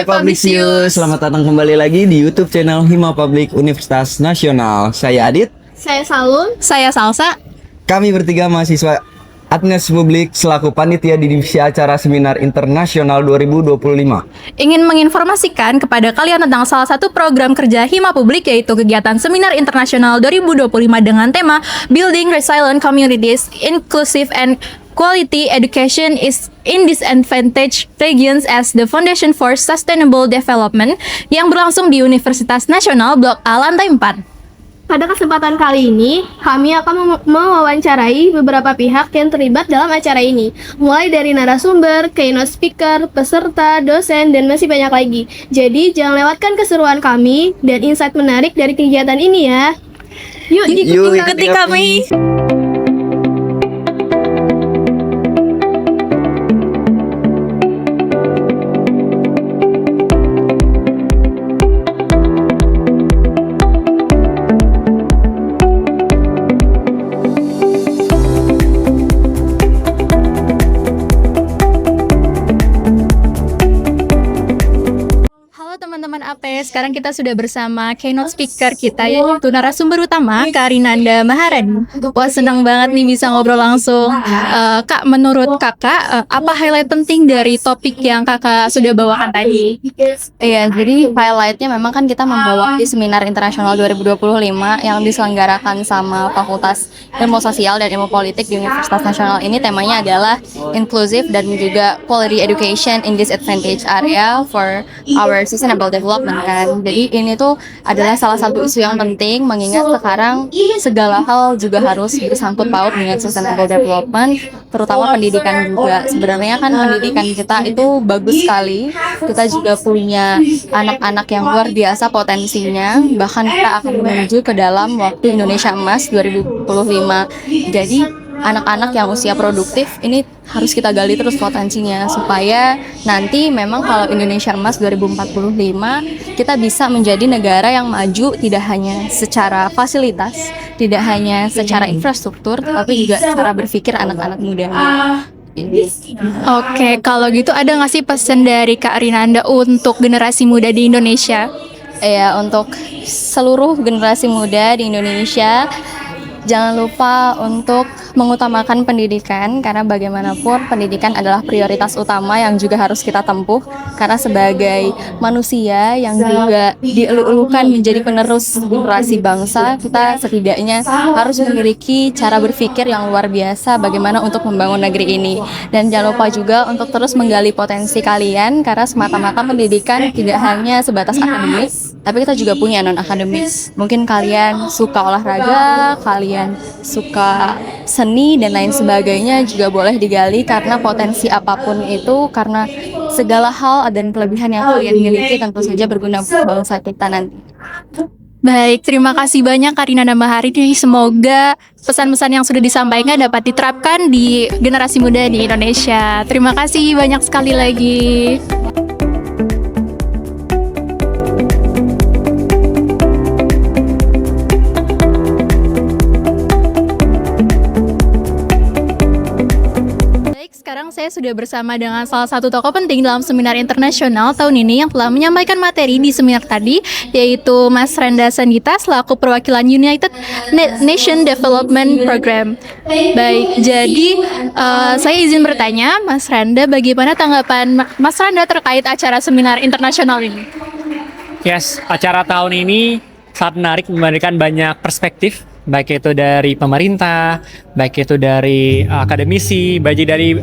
Hai Publisius, selamat datang kembali lagi di YouTube channel Hima Publik Universitas Nasional. Saya Adit. Saya Salun. Saya Salsa. Kami bertiga mahasiswa Administrasi Publik selaku panitia di divisi acara Seminar Internasional 2025. Ingin menginformasikan kepada kalian tentang salah satu program kerja Hima Publik, yaitu kegiatan Seminar Internasional 2025 dengan tema Building Resilient Communities, Inclusive and Quality Education is in Disadvantaged Regions as the Foundation for Sustainable Development yang berlangsung di Universitas Nasional Blok A lantai 4. Pada kesempatan kali ini, kami akan mewawancarai beberapa pihak yang terlibat dalam acara ini, mulai dari narasumber, keynote speaker, peserta, dosen, dan masih banyak lagi. Jadi, jangan lewatkan keseruan kami dan insight menarik dari kegiatan ini ya. Yuk Ikuti kami. Teman-teman APS, sekarang kita sudah bersama keynote speaker kita, yaitu narasumber utama Kak Rinanda Maharani. Wah, senang banget nih bisa ngobrol langsung. Kak, menurut kakak, apa highlight penting dari topik yang kakak sudah bawakan tadi? Iya, jadi highlightnya memang kan kita membawa di Seminar Internasional 2025 yang diselenggarakan sama Fakultas Ilmu Sosial dan Ilmu Politik di Universitas Nasional ini. Temanya adalah Inclusive dan juga Quality Education in Disadvantaged Area for our Sustainable Development kan. Jadi ini tuh adalah salah satu isu yang penting, mengingat sekarang segala hal juga harus bersangkut paut dengan Sustainable Development, terutama pendidikan juga. Sebenarnya kan pendidikan kita itu bagus sekali. Kita juga punya anak-anak yang luar biasa potensinya, bahkan kita akan menuju ke dalam waktu Indonesia Emas 2025. Jadi anak-anak yang usia produktif ini harus kita gali terus potensinya, supaya nanti memang kalau Indonesia Emas 2045 kita bisa menjadi negara yang maju, tidak hanya secara fasilitas, tidak hanya secara infrastruktur, tapi juga cara berpikir anak-anak muda. Oke, kalau gitu ada nggak sih pesan dari Kak Rinanda untuk generasi muda di Indonesia? Ya, untuk seluruh generasi muda di Indonesia, jangan lupa untuk mengutamakan pendidikan, karena bagaimanapun pendidikan adalah prioritas utama yang juga harus kita tempuh, karena sebagai manusia yang juga dielu-elukan menjadi penerus generasi bangsa, kita setidaknya harus memiliki cara berpikir yang luar biasa bagaimana untuk membangun negeri ini. Dan jangan lupa juga untuk terus menggali potensi kalian, karena semata-mata pendidikan tidak hanya sebatas akademik, tapi kita juga punya non-akademis. Mungkin kalian suka olahraga, kalian suka seni dan lain sebagainya, juga boleh digali, karena potensi apapun itu, karena segala hal dan kelebihan yang kalian miliki tentu saja berguna buat bangsa kita nanti. Baik, terima kasih banyak Kak Rinanda Maharani. Semoga pesan-pesan yang sudah disampaikan dapat diterapkan di generasi muda di Indonesia. Terima kasih banyak sekali lagi. Sekarang saya sudah bersama dengan salah satu tokoh penting dalam seminar internasional tahun ini yang telah menyampaikan materi di seminar tadi, yaitu Mas Randa Sandita selaku perwakilan United Nation Development Program. Baik, jadi saya izin bertanya, Mas Randa, bagaimana tanggapan Mas Randa terkait acara seminar internasional ini? Yes, acara tahun ini sangat menarik, memberikan banyak perspektif, baik itu dari pemerintah, baik itu dari akademisi, baik dari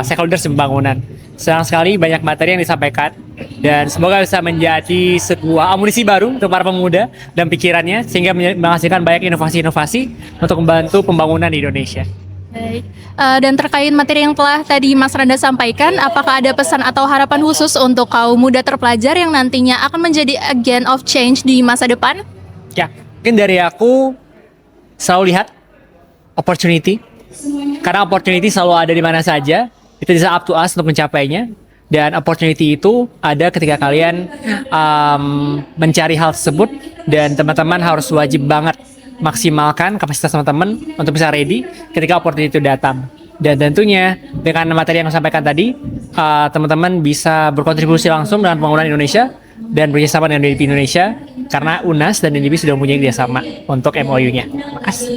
stakeholders pembangunan. Senang sekali banyak materi yang disampaikan, dan semoga bisa menjadi sebuah amunisi baru untuk para pemuda dan pikirannya, sehingga menghasilkan banyak inovasi-inovasi untuk membantu pembangunan di Indonesia. Baik. Dan terkait materi yang telah tadi Mas Randa sampaikan, apakah ada pesan atau harapan khusus untuk kaum muda terpelajar yang nantinya akan menjadi agent of change di masa depan? Ya, mungkin dari aku selalu lihat opportunity, karena opportunity selalu ada di mana saja. Itu bisa up to us untuk mencapainya, dan opportunity itu ada ketika kalian mencari hal tersebut, dan teman-teman harus wajib banget maksimalkan kapasitas teman-teman untuk bisa ready ketika opportunity itu datang. Dan tentunya dengan materi yang saya sampaikan tadi, teman-teman bisa berkontribusi langsung dalam pembangunan Indonesia dan bekerjasama dengan UNDP Indonesia karena UNAS dan UNDP sudah mempunyai kerjasama untuk MOU-nya. Terima kasih.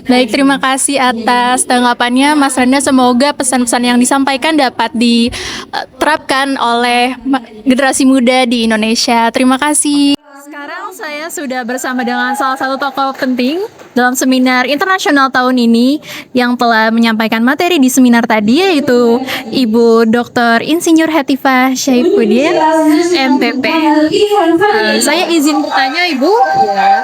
Baik, terima kasih atas tanggapannya Mas Randa. Semoga pesan-pesan yang disampaikan dapat diterapkan oleh generasi muda di Indonesia. Terima kasih. Sekarang saya sudah bersama dengan salah satu tokoh penting dalam seminar internasional tahun ini yang telah menyampaikan materi di seminar tadi, yaitu Ibu Dr. Insinyur Hetifah Syaifuddin, MPP. Saya izin bertanya Ibu,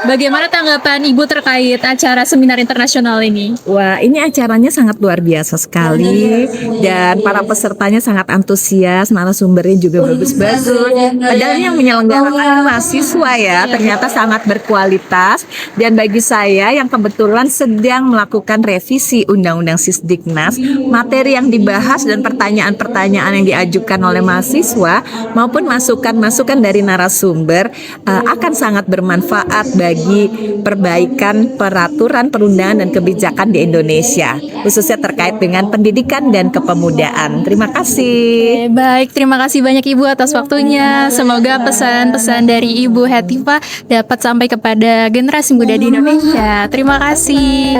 bagaimana tanggapan Ibu terkait acara seminar internasional ini? Wah, ini acaranya sangat luar biasa sekali dan para pesertanya sangat antusias, narasumbernya juga bagus-bagus. Padahal yang menyelenggarakan mahasiswa ya, ternyata sangat berkualitas. Dan bagi saya yang kebetulan sedang melakukan revisi Undang-Undang Sisdiknas, materi yang dibahas dan pertanyaan-pertanyaan yang diajukan oleh mahasiswa maupun masukan-masukan dari narasumber akan sangat bermanfaat bagi perbaikan peraturan perundangan dan kebijakan di Indonesia, khususnya terkait dengan pendidikan dan kepemudaan. Terima kasih. Baik, terima kasih banyak Ibu atas waktunya. Semoga pesan-pesan dari Ibu Hetifah dapat sampai kepada generasi muda di Indonesia. Terima kasih.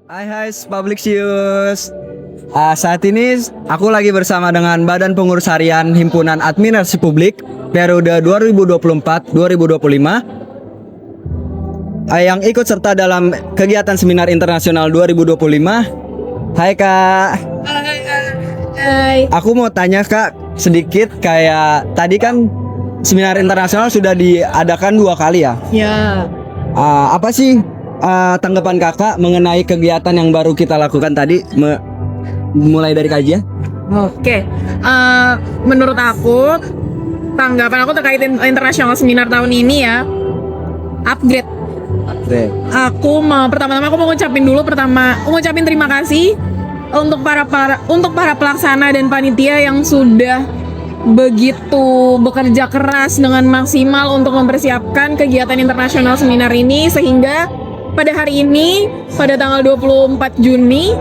Hai Publixius. Saat ini aku lagi bersama dengan Badan Pengurus Harian Himpunan Administrasi Publik periode 2024-2025 yang ikut serta dalam kegiatan seminar internasional 2025. Hai Kak. Hai. Aku mau tanya Kak sedikit, kayak tadi kan seminar internasional sudah diadakan 2 kali ya. Ya. Apa sih tanggapan Kakak mengenai kegiatan yang baru kita lakukan tadi, mulai dari kajian? Oke, menurut aku, tanggapan aku terkait internasional seminar tahun ini ya, upgrade. Aku pertama-tama aku mau ngucapin terima kasih untuk para pelaksana dan panitia yang sudah begitu bekerja keras dengan maksimal untuk mempersiapkan kegiatan internasional seminar ini, sehingga pada hari ini, pada tanggal 24 Juni,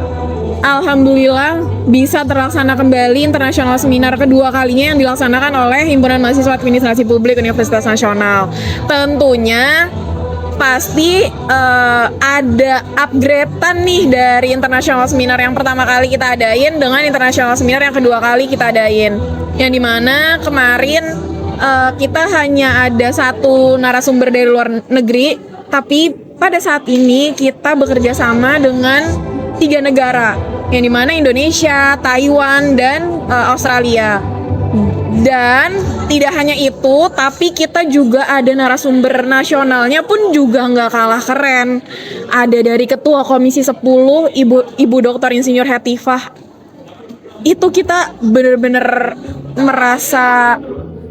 alhamdulillah bisa terlaksana kembali internasional seminar kedua kalinya yang dilaksanakan oleh Himpunan Mahasiswa Administrasi Publik Universitas Nasional. Tentunya pasti ada upgradean nih dari internasional seminar yang pertama kali kita adain dengan internasional seminar yang kedua kali kita adain. Yang dimana kemarin kita hanya ada 1 narasumber dari luar negeri, tapi pada saat ini kita bekerja sama dengan 3 negara, yang dimana Indonesia, Taiwan, dan Australia. Dan tidak hanya itu, tapi kita juga ada narasumber nasionalnya pun juga nggak kalah keren. Ada dari Ketua Komisi 10, Ibu Dr. Insinyur Hetifah. Itu kita benar-benar merasa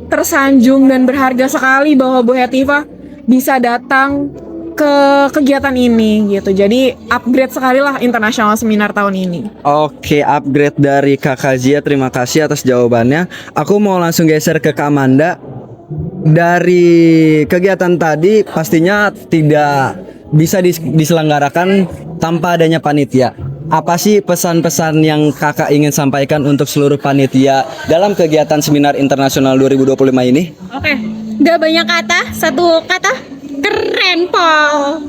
tersanjung dan berharga sekali bahwa Bu Hetifah bisa datang ke kegiatan ini gitu. Jadi upgrade sekali lah internasional seminar tahun ini. Oke, upgrade dari Kakak Zia. Terima kasih atas jawabannya. Aku mau langsung geser ke Kak Amanda. Dari kegiatan tadi pastinya tidak bisa diselenggarakan tanpa adanya panitia. Apa sih pesan-pesan yang Kakak ingin sampaikan untuk seluruh panitia dalam kegiatan seminar internasional 2025 ini? Oke, gak banyak kata, 1 kata, keren Paul.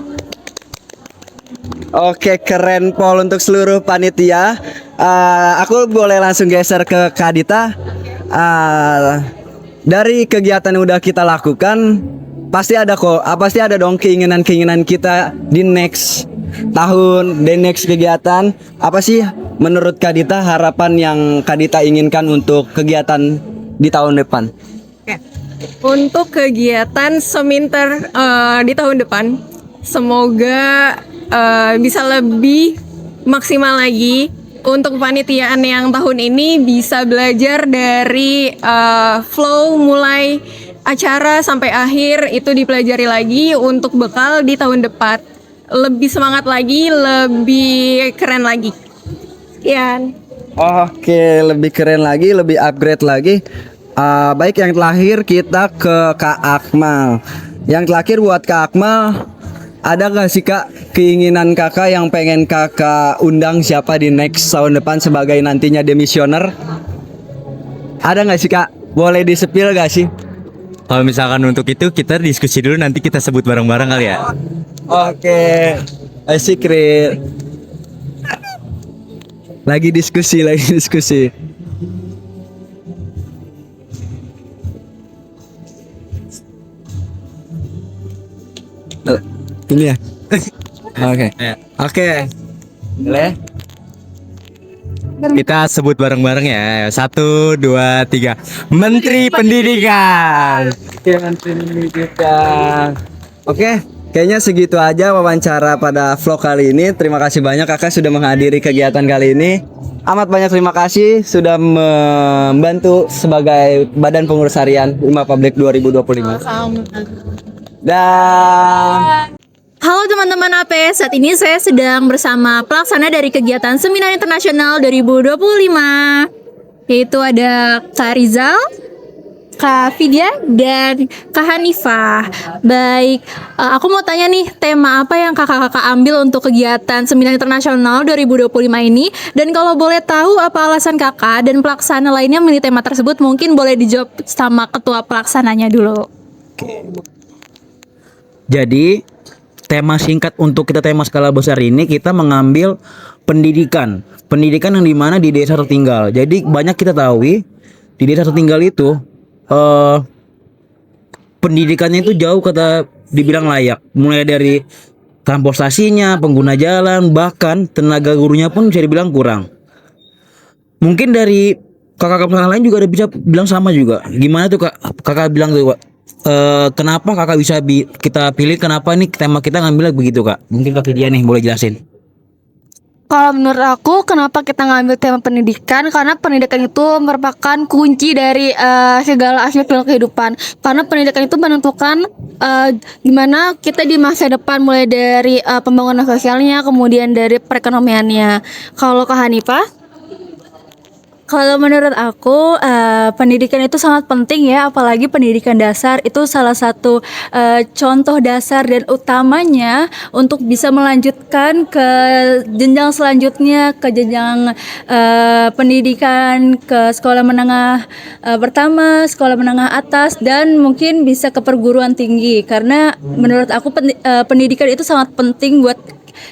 Oke, keren Paul untuk seluruh panitia. Aku boleh langsung geser ke Kak Dita. Dari kegiatan yang udah kita lakukan, pasti ada dong keinginan kita di next tahun, di next kegiatan. Apa sih menurut Kak Dita harapan yang Kak Dita inginkan untuk kegiatan di tahun depan? Untuk kegiatan seminter di tahun depan, semoga bisa lebih maksimal lagi. Untuk kepanitiaan yang tahun ini bisa belajar dari flow mulai acara sampai akhir itu dipelajari lagi untuk bekal di tahun depan. Lebih semangat lagi, lebih keren lagi. Sekian. Oke, lebih keren lagi, lebih upgrade lagi. Baik, yang terakhir kita ke Kak Akmal. Yang terakhir buat Kak Akmal, ada gak sih Kak keinginan kakak yang pengen kakak undang siapa di next tahun depan sebagai nantinya demisioner? Ada gak sih Kak? Boleh di-spill gak sih? Kalau misalkan untuk itu kita diskusi dulu, nanti kita sebut bareng-bareng kali ya. Oke, asik Rit. Lagi diskusi. Ini ya. Oke. Ya. Oke. Boleh? Kita sebut bareng-bareng ya. 1, 2, 3. Menteri Pendidikan. Oke, Menteri Pendidikan. Oke, kayaknya segitu aja wawancara pada vlog kali ini. Terima kasih banyak kakak sudah menghadiri kegiatan kali ini. Amat banyak terima kasih sudah membantu sebagai Badan Pengurus Harian Hima Publik 2025. Dan Halo teman-teman APS, saat ini saya sedang bersama pelaksana dari kegiatan Seminar Internasional 2025, yaitu ada Kak Rizal, Kak Vidya, dan Kak Hanifah. Baik, aku mau tanya nih, tema apa yang kakak-kakak ambil untuk kegiatan Seminar Internasional 2025 ini? Dan kalau boleh tahu apa alasan kakak dan pelaksana lainnya memilih tema tersebut, mungkin boleh dijawab sama ketua pelaksananya dulu. Jadi tema singkat untuk tema skala besar ini kita mengambil pendidikan yang dimana di desa tertinggal. Jadi banyak kita tahu di desa tertinggal itu pendidikannya itu jauh kata dibilang layak, mulai dari transportasinya, pengguna jalan, bahkan tenaga gurunya pun bisa dibilang kurang. Mungkin dari kakak-kakak lain juga ada bisa bilang sama juga. Gimana tuh kakak bilang tuh Pak? Kenapa kakak bisa kita pilih, kenapa nih tema kita ngambil begitu Kak? Mungkin Kak Vidya nih boleh jelasin. Kalau menurut aku, kenapa kita ngambil tema pendidikan? Karena pendidikan itu merupakan kunci dari segala aspek kehidupan. Karena pendidikan itu menentukan gimana kita di masa depan, mulai dari pembangunan sosialnya, kemudian dari perekonomiannya. Kalau Kak Hanifah? Kalau menurut aku pendidikan itu sangat penting ya, apalagi pendidikan dasar itu salah satu contoh dasar dan utamanya untuk bisa melanjutkan ke jenjang selanjutnya, ke jenjang pendidikan ke sekolah menengah pertama, sekolah menengah atas, dan mungkin bisa ke perguruan tinggi. Karena menurut aku pendidikan itu sangat penting buat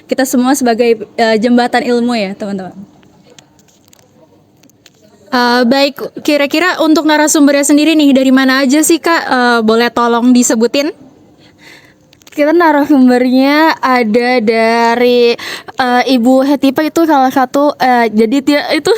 kita semua sebagai jembatan ilmu ya teman-teman. Baik, kira-kira untuk narasumbernya sendiri nih dari mana aja sih Kak? Boleh tolong disebutin? Kita narasumbernya ada dari Ibu Hetipa, itu salah satu, jadi dia itu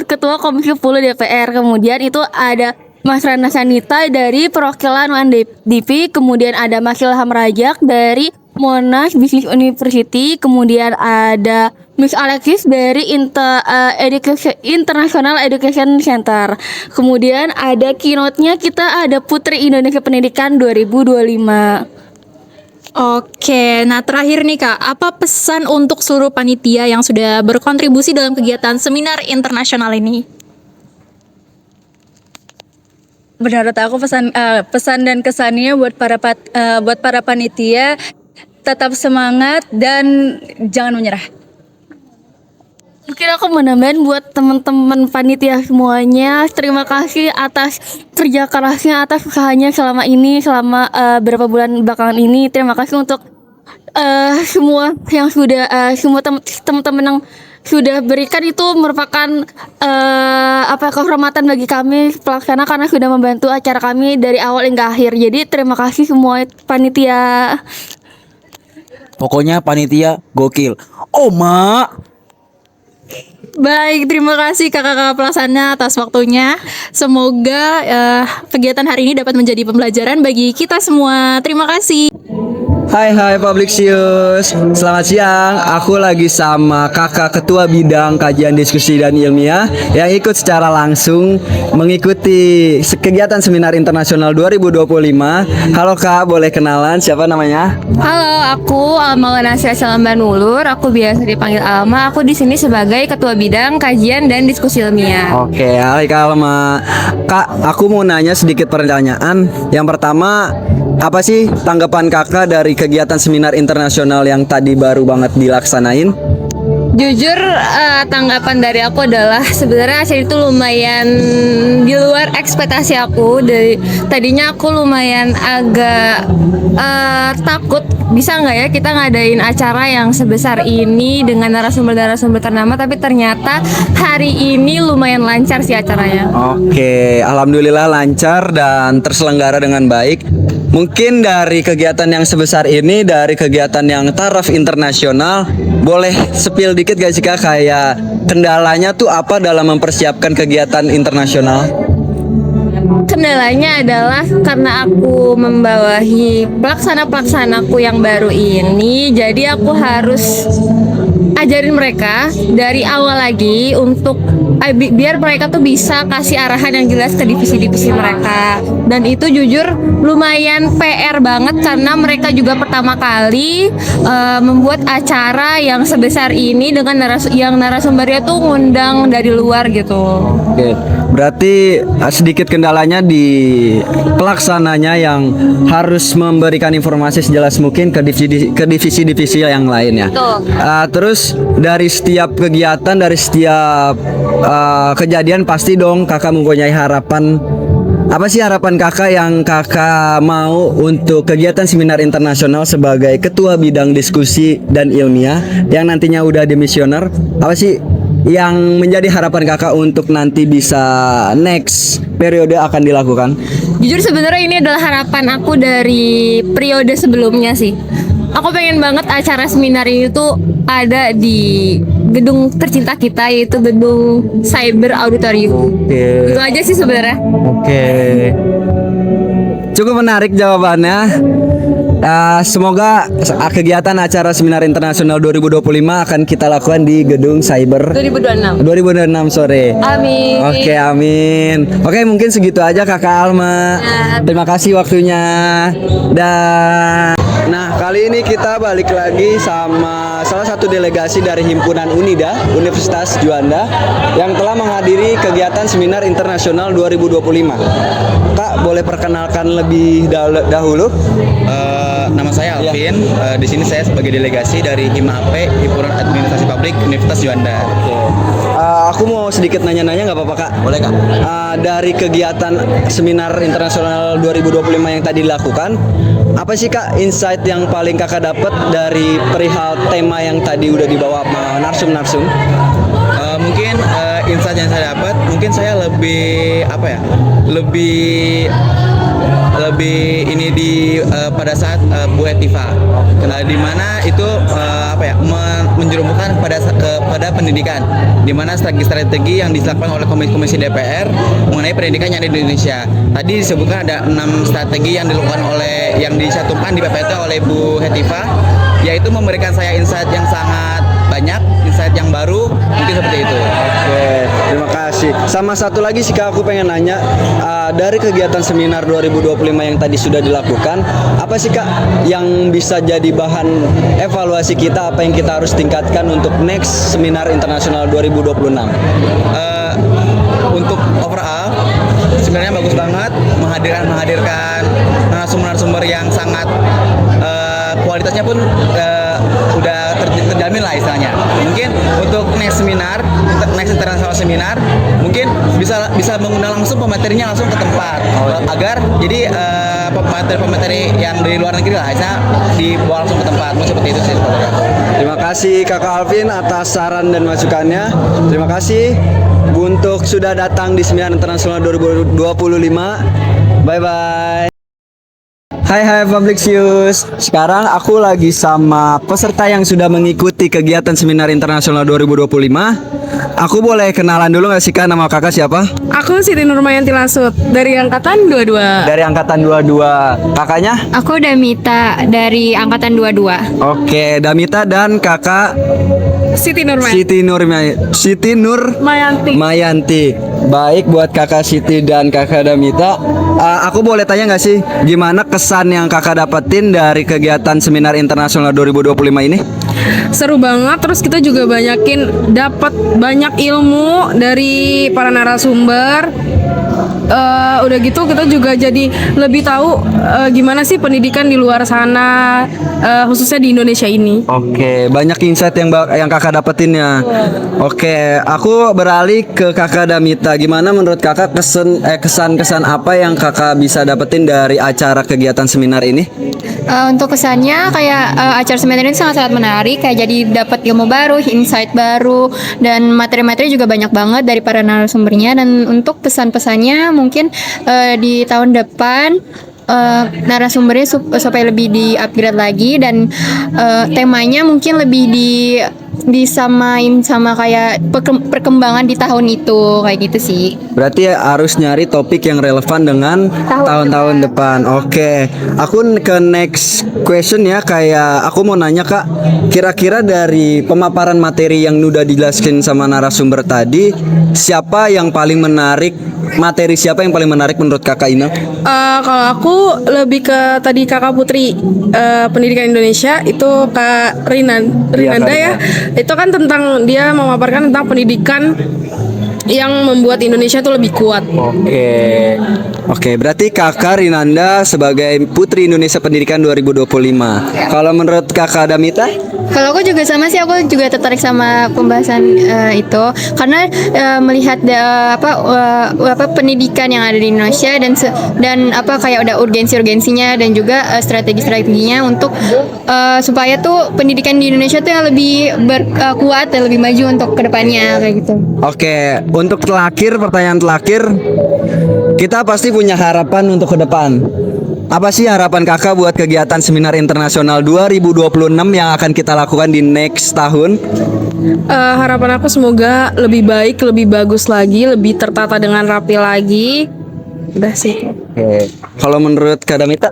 ketua Komisi 10 DPR. Kemudian itu ada Mas Rana Sanita dari perwakilan UNDP, kemudian ada Mas Ilham Rajak dari Monash Business University, kemudian ada Miss Alexis dari International Education Center. Kemudian ada keynote-nya, kita ada Putri Indonesia Pendidikan 2025. Oke, nah terakhir nih Kak, apa pesan untuk seluruh panitia yang sudah berkontribusi dalam kegiatan seminar internasional ini? Menurut aku pesan dan kesannya buat para panitia, tetap semangat dan jangan menyerah. Mungkin aku menambahin buat teman-teman panitia semuanya, terima kasih atas kerja kerasnya, atas usahanya selama ini, selama beberapa bulan belakangan ini. Terima kasih untuk semua yang sudah semua teman-teman yang sudah berikan, itu merupakan kehormatan bagi kami pelaksana, karena sudah membantu acara kami dari awal hingga akhir. Jadi terima kasih semua panitia. Pokoknya panitia gokil. Oh mak. Baik, terima kasih kakak-kakak pelaksana atas waktunya. Semoga kegiatan hari ini dapat menjadi pembelajaran bagi kita semua. Terima kasih. Hai Publixius. Selamat siang. Aku lagi sama kakak ketua bidang kajian diskusi dan ilmiah yang ikut secara langsung mengikuti kegiatan seminar internasional 2025. Halo Kak, boleh kenalan siapa namanya? Halo, aku Alma Lenasya Salambanulur. Aku biasa dipanggil Alma. Aku di sini sebagai ketua bidang kajian dan diskusi ilmiah. Oke, hai Kak Alma. Kak, aku mau nanya sedikit pertanyaan. Yang pertama, apa sih tanggapan kakak dari kegiatan seminar internasional yang tadi baru banget dilaksanain? Jujur, tanggapan dari aku adalah sebenarnya acara itu lumayan di luar ekspektasi aku. Tadinya aku lumayan agak takut bisa nggak ya kita ngadain acara yang sebesar ini dengan narasumber-narasumber ternama, tapi ternyata hari ini lumayan lancar sih acaranya. Oke, alhamdulillah lancar dan terselenggara dengan baik. Mungkin dari kegiatan yang sebesar ini, dari kegiatan yang taraf internasional, boleh spill dikit gak sih Kak, kayak kendalanya tuh apa dalam mempersiapkan kegiatan internasional? Kendalanya adalah karena aku membawahi pelaksana-pelaksanaku yang baru ini, jadi aku harus ajarin mereka dari awal lagi untuk biar mereka tuh bisa kasih arahan yang jelas ke divisi-divisi mereka. Dan itu jujur lumayan PR banget karena mereka juga pertama kali membuat acara yang sebesar ini dengan narasumbernya tuh ngundang dari luar gitu. Oke, berarti sedikit kendalanya di pelaksananya yang harus memberikan informasi sejelas mungkin ke divisi-divisi yang lainnya. Terus dari setiap kegiatan, dari setiap kejadian pasti dong kakak mempunyai harapan. Apa sih harapan kakak yang kakak mau untuk kegiatan seminar internasional sebagai ketua bidang diskusi dan ilmiah yang nantinya udah dimisioner? Apa sih yang menjadi harapan kakak untuk nanti bisa next periode akan dilakukan? Jujur sebenarnya ini adalah harapan aku dari periode sebelumnya sih. Aku pengen banget acara seminar ini tuh ada di gedung tercinta kita, yaitu gedung Cyber Auditorium. Itu aja sih sebenarnya. Oke. Cukup menarik jawabannya. Semoga kegiatan acara seminar internasional 2025 akan kita lakukan di gedung Cyber 2026 sore. Amin. Oke, amin. Oke, mungkin segitu aja Kakak Alma. Terima kasih waktunya. Dan nah, kali ini kita balik lagi sama salah satu delegasi dari himpunan UNIDA, Universitas Juanda, yang telah menghadiri kegiatan seminar internasional 2025. Kak, boleh perkenalkan lebih dahulu? Nama saya Alvin. Di sini saya sebagai delegasi dari HIMAP, Himpunan Administrasi Publik Universitas Juanda. Aku mau sedikit nanya-nanya nggak apa-apa Kak? Boleh Kak? Dari kegiatan seminar internasional 2025 yang tadi dilakukan, apa sih Kak insight yang paling Kakak dapat dari perihal tema yang tadi udah dibawa sama narsum-narsum? Mungkin insight yang saya dapat, mungkin saya lebih ini pada saat Bu Hetiva, di mana itu menjerumuskan pada pendidikan, di mana strategi-strategi yang dilakukan oleh Komisi DPR mengenai pendidikan yang ada di Indonesia. Tadi disebutkan ada 6 strategi yang dilakukan yang disatukan di PPT oleh Bu Hetiva, yaitu memberikan saya insight yang sangat banyak, insight yang baru, mungkin seperti itu. Oke, terima kasih. Sama satu lagi sih Kak, aku pengen nanya, dari kegiatan seminar 2025 yang tadi sudah dilakukan, apa sih Kak yang bisa jadi bahan evaluasi kita, apa yang kita harus tingkatkan untuk next seminar internasional 2026? Untuk overall sebenarnya bagus banget, menghadirkan narasumber-narasumber yang sangat kualitasnya pun udah terjamin lah istilahnya. Mungkin untuk next international seminar mungkin bisa mengundang langsung pematerinya langsung ke tempat, agar jadi pemateri yang dari luar negeri lah dibawa langsung ke tempat. Mungkin seperti itu sih sebenarnya. Terima kasih Kakak Alvin atas saran dan masukannya. Terima kasih untuk sudah datang di seminar internasional 2025. Bye bye. Hai Publixius. Sekarang aku lagi sama peserta yang sudah mengikuti kegiatan seminar internasional 2025. Aku boleh kenalan dulu nggak sih Kak, nama kakak siapa? Aku Siti Nurmayanti Lasut dari angkatan 22. Dari angkatan 22. Kakaknya? Aku Damita dari angkatan 22. Oke, Damita dan kakak Siti Nurmayanti. Siti Nur Mayanti. Mayanti. Baik, buat kakak Siti dan kakak Damita, aku boleh tanya nggak sih gimana kesan yang kakak dapetin dari kegiatan seminar internasional 2025 ini? Seru banget, terus kita juga dapat banyak ilmu dari para narasumber. Udah gitu kita juga jadi lebih tahu gimana sih pendidikan di luar sana, khususnya di Indonesia ini. Oke, banyak insight yang kakak dapetin ya. Oke, aku beralih ke kakak Damita. Gimana menurut kakak kesan-kesan apa yang kakak bisa dapetin dari acara kegiatan seminar ini? Untuk kesannya kayak acara seminar ini sangat-sangat menarik, kayak jadi dapat ilmu baru, insight baru, dan materi-materi juga banyak banget dari para narasumbernya. Dan untuk pesan-pesannya mungkin di tahun depan narasumbernya supaya lebih di-upgrade lagi, dan temanya mungkin lebih disamain sama kayak perkembangan di tahun itu, kayak gitu sih. Berarti harus nyari topik yang relevan dengan tahun-tahun depan. Oke, aku ke next question ya. Kayak aku mau nanya Kak, kira-kira dari pemaparan materi yang udah dijelaskan sama narasumber tadi, siapa yang paling menarik? Materi siapa yang paling menarik menurut Kakak Ina? Kalau aku lebih ke tadi kakak Putri Pendidikan Indonesia itu Kak Rinanda ya. Itu kan tentang dia memaparkan tentang pendidikan yang membuat Indonesia tuh lebih kuat. Oke, berarti Kakak Rinanda sebagai Putri Indonesia Pendidikan 2025. Kalau menurut Kakak Damita? Kalau aku juga sama sih, aku juga tertarik sama pembahasan itu karena melihat pendidikan yang ada di Indonesia dan apa kayak udah urgensinya dan juga strategi-strateginya untuk supaya tuh pendidikan di Indonesia tuh yang lebih kuat dan lebih maju untuk kedepannya kayak gitu. Oke, untuk pertanyaan terakhir, kita pasti punya harapan untuk ke depan. Apa sih harapan kakak buat kegiatan seminar internasional 2026 yang akan kita lakukan di next tahun? Harapan aku semoga lebih baik, lebih bagus lagi, lebih tertata dengan rapi lagi. Udah sih. Oke. Kalau menurut Kak Damita?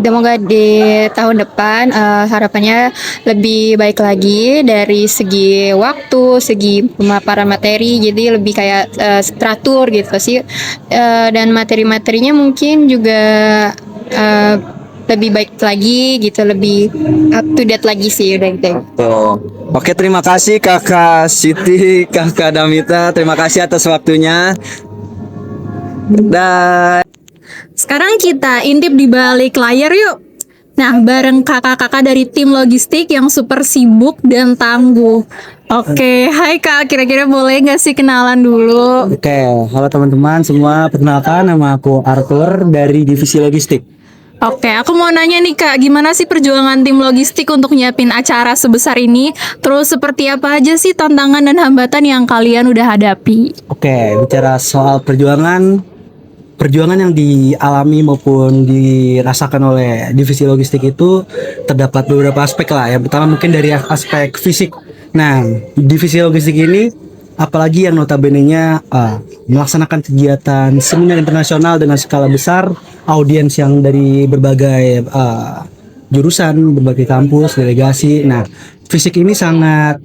Semoga di tahun depan harapannya lebih baik lagi dari segi waktu, segi pemaparan materi, jadi lebih kayak teratur gitu sih, dan materi-materinya mungkin juga lebih baik lagi gitu, lebih up to date lagi sih udah gitu. Oke, terima kasih Kakak Siti, Kakak Damita, terima kasih atas waktunya. Dan Sekarang kita intip di balik layar yuk. Nah, bareng kakak-kakak dari tim logistik yang super sibuk dan tangguh. Oke, hai Kak, kira-kira boleh nggak sih kenalan dulu? Oke, halo teman-teman semua, perkenalkan nama aku Arthur dari divisi logistik. Oke, aku mau nanya nih Kak, gimana sih perjuangan tim logistik untuk nyiapin acara sebesar ini? Terus seperti apa aja sih tantangan dan hambatan yang kalian udah hadapi? Oke, bicara soal perjuangan yang dialami maupun dirasakan oleh divisi logistik itu terdapat beberapa aspek lah. Yang pertama mungkin dari aspek fisik. Nah, divisi logistik ini apalagi yang notabene-nya melaksanakan kegiatan seminar internasional dengan skala besar, audiens yang dari berbagai jurusan, berbagai kampus, delegasi. Nah, fisik ini sangat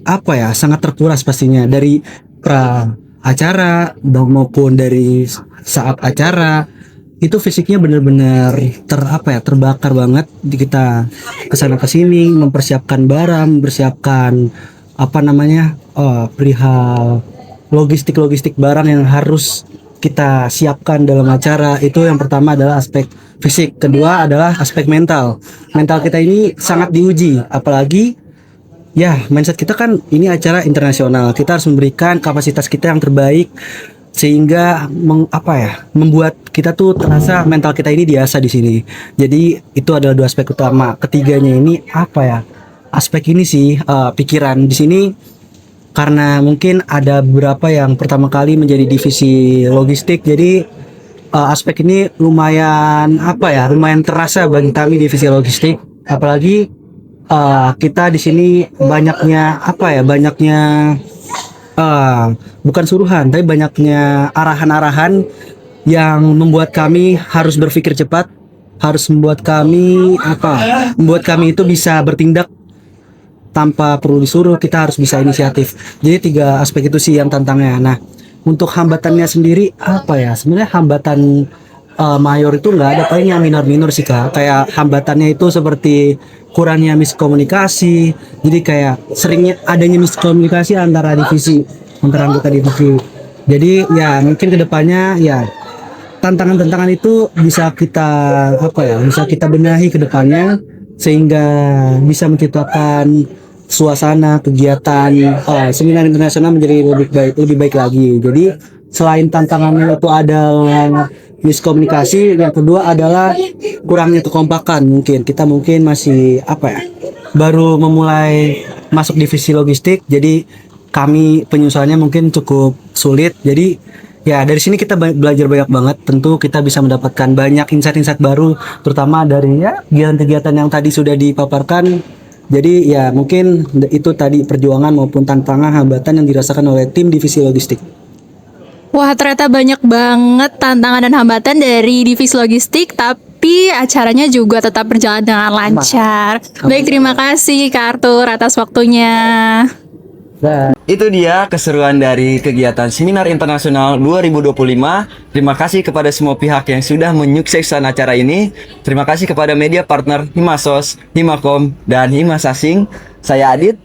sangat terkuras pastinya dari pra acara maupun dari saat acara. Itu fisiknya benar-benar terbakar banget. Kita kesana kesini mempersiapkan barang, mempersiapkan perihal logistik barang yang harus kita siapkan dalam acara. Itu yang pertama adalah aspek fisik. Kedua adalah aspek mental. Mental kita ini sangat diuji, apalagi mindset kita kan ini acara internasional. Kita harus memberikan kapasitas kita yang terbaik sehingga membuat kita tuh terasa mental kita ini diasah di sini. Jadi itu adalah dua aspek utama. Ketiganya ini aspek ini sih pikiran di sini, karena mungkin ada beberapa yang pertama kali menjadi divisi logistik. Jadi aspek ini lumayan terasa bagi kami divisi logistik. Apalagi kita di sini banyaknya bukan suruhan, tapi banyaknya arahan-arahan yang membuat kami harus berpikir cepat, harus membuat kami membuat kami itu bisa bertindak tanpa perlu disuruh. Kita harus bisa inisiatif. Jadi 3 aspek itu sih yang tantangnya. Nah, untuk hambatannya sendiri sebenarnya hambatan mayor itu nggak ada, paling yang minor-minor sih Kak. Kayak hambatannya itu seperti kurangnya miskomunikasi. Jadi kayak seringnya adanya miskomunikasi antara anggota divisi. Jadi ya mungkin kedepannya ya tantangan-tantangan itu bisa kita benahi ke depannya sehingga bisa menciptakan suasana kegiatan seminar internasional menjadi lebih baik lagi. Jadi selain tantangannya itu adalah miskomunikasi, yang kedua adalah kurangnya kekompakan. Kita masih baru memulai masuk divisi logistik, jadi kami penyusunannya mungkin cukup sulit. Jadi ya dari sini kita belajar banyak banget. Tentu kita bisa mendapatkan banyak insight-insight baru, terutama dari kegiatan-kegiatan yang tadi sudah dipaparkan. Jadi ya mungkin itu tadi perjuangan maupun tantangan hambatan yang dirasakan oleh tim divisi logistik. Wah, ternyata banyak banget tantangan dan hambatan dari divisi logistik, tapi acaranya juga tetap berjalan dengan lancar. Baik, terima kasih Kak Arthur atas waktunya. Itu dia keseruan dari kegiatan Seminar Internasional 2025. Terima kasih kepada semua pihak yang sudah menyukseskan acara ini. Terima kasih kepada media partner Himasos, Himakom, dan Himasasing. Saya Adit.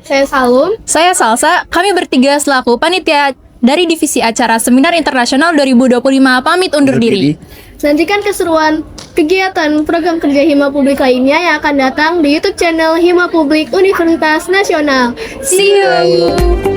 Saya Salum. Saya Salsa, kami bertiga selaku panitia dari divisi acara Seminar Internasional 2025 pamit undur diri. Nantikan keseruan kegiatan program kerja Hima Publik lainnya yang akan datang di YouTube channel Hima Publik Universitas Nasional. See you!